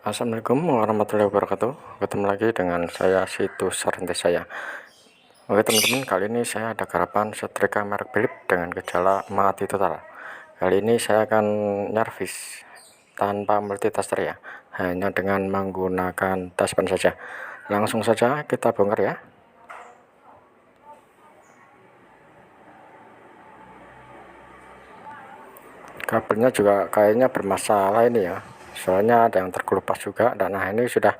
Assalamualaikum warahmatullahi wabarakatuh. Ketemu lagi dengan saya Situs Serintis saya. Oke teman-teman, kali ini saya ada garapan setrika merek Philips dengan gejala mati total. Kali ini saya akan nyervis tanpa multitasker ya, hanya dengan menggunakan taspen saja. Langsung saja kita bongkar ya. Kabelnya juga kayaknya bermasalah ini ya, soalnya ada yang terkelupas juga. Dan nah, ini sudah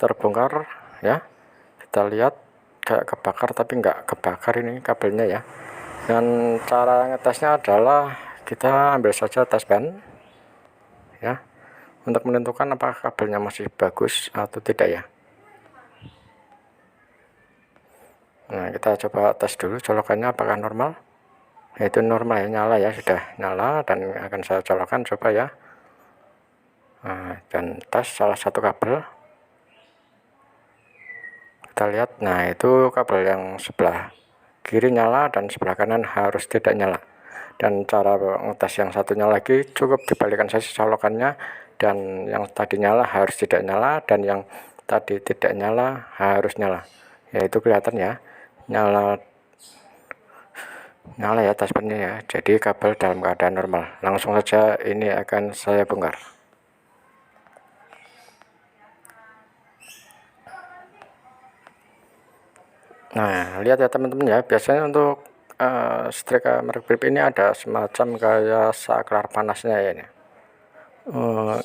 terbongkar ya, kita lihat kayak kebakar tapi enggak kebakar ini kabelnya ya. Dan cara ngetesnya adalah kita ambil saja taspen ya, untuk menentukan apakah kabelnya masih bagus atau tidak ya. Nah, kita coba tes dulu colokannya apakah normal. Itu normal ya, nyala ya, sudah nyala. Dan akan saya colokkan, coba ya. Nah, dan tes salah satu kabel, kita lihat. Nah, itu kabel yang sebelah kiri nyala dan sebelah kanan harus tidak nyala. Dan cara ngetes yang satunya lagi, cukup dibalikan saja colokannya, dan yang tadi nyala harus tidak nyala, dan yang tadi tidak nyala harus nyala. Yaitu kelihatan ya, nyala ya taspennya ya. Jadi kabel dalam keadaan normal. Langsung saja ini akan saya bongkar. Nah, lihat ya teman-teman ya, biasanya untuk setrika merek Philips ini ada semacam kayak saklar panasnya ya ini.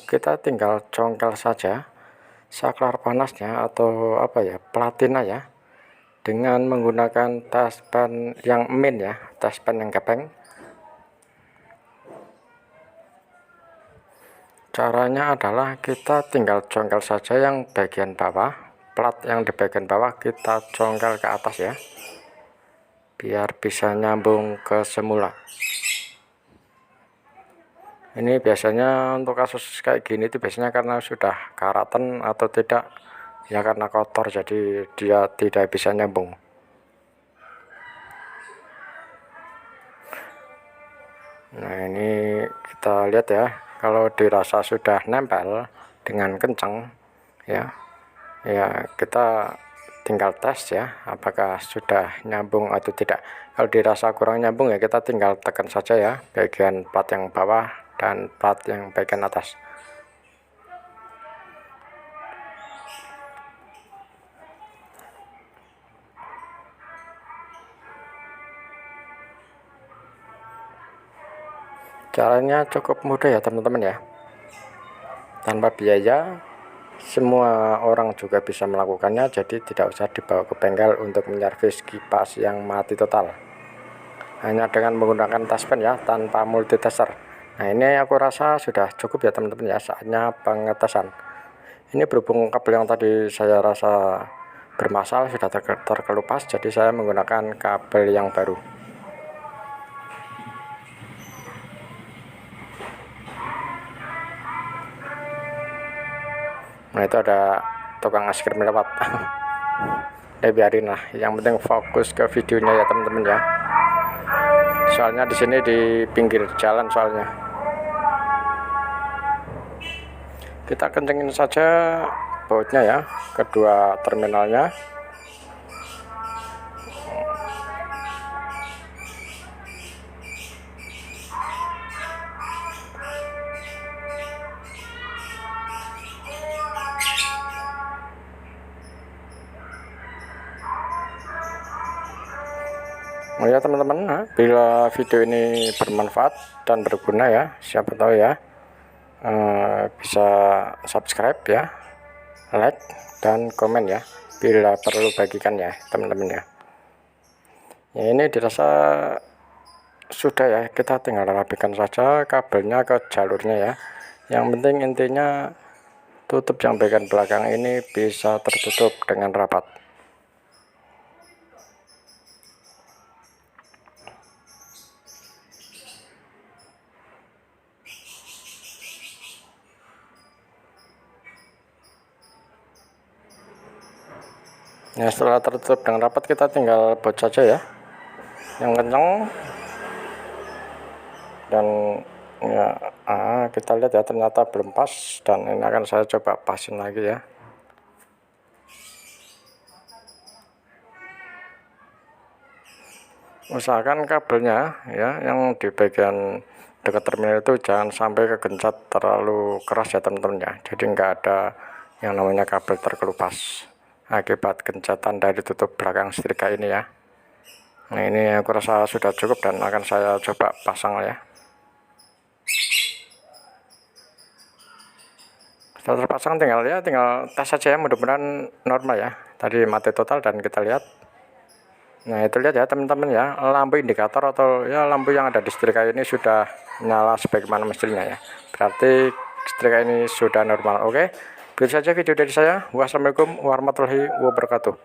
Kita tinggal congkel saja saklar panasnya atau apa ya, platina ya, dengan menggunakan taspen yang min ya, taspen yang gepeng. Caranya adalah kita tinggal congkel saja yang bagian bawah, plat yang di bagian bawah kita congkel ke atas ya, biar bisa nyambung ke semula. Ini biasanya untuk kasus kayak gini itu biasanya karena sudah karatan atau tidak ya, karena kotor jadi dia tidak bisa nyambung. Nah, ini kita lihat ya, kalau dirasa sudah nempel dengan kencang ya, kita tinggal tes ya apakah sudah nyambung atau tidak. Kalau dirasa kurang nyambung ya kita tinggal tekan saja ya bagian plat yang bawah dan plat yang bagian atas. Caranya cukup mudah ya teman-teman ya, tanpa biaya, semua orang juga bisa melakukannya. Jadi tidak usah dibawa ke bengkel untuk menyervis kipas yang mati total, hanya dengan menggunakan taspen ya, tanpa multitasker. Nah, ini aku rasa sudah cukup ya teman-teman ya, saatnya pengetesan. Ini berhubung kabel yang tadi saya rasa bermasalah sudah terkelupas, jadi saya menggunakan kabel yang baru. Nah, itu ada tukang es krim lewat. Ya biarin lah, yang penting fokus ke videonya ya teman-teman ya, soalnya di sini di pinggir jalan soalnya. Kita kencengin saja bautnya ya, kedua terminalnya. Oh ya teman-teman, bila video ini bermanfaat dan berguna ya, siapa tahu ya, bisa subscribe ya, like dan komen ya, bila perlu bagikan ya teman-teman ya. Ini dirasa sudah ya, kita tinggal rapikan saja kabelnya ke jalurnya ya. Yang penting intinya tutup yang bagian belakang ini bisa tertutup dengan rapat. Nah, setelah tertutup dengan rapat kita tinggal baut saja ya, yang kencang dan Ya, kita lihat ya, ternyata belum pas, dan ini akan saya coba pasin lagi ya. Usahakan kabelnya ya, yang di bagian dekat terminal itu jangan sampai kegencet terlalu keras ya teman-teman ya, jadi nggak ada yang namanya kabel terkelupas akibat gencatan dari tutup belakang setrika ini ya. Nah, ini aku rasa sudah cukup dan akan saya coba pasang ya. Setelah terpasang tinggal tes saja ya, mudah-mudahan normal ya. Tadi mati total dan kita lihat. Nah, itu lihat ya teman-teman ya, lampu indikator atau ya lampu yang ada di setrika ini sudah nyala sebagaimana mestinya ya. Berarti setrika ini sudah normal. Oke, begitu saja video dari saya. Wassalamualaikum warahmatullahi wabarakatuh.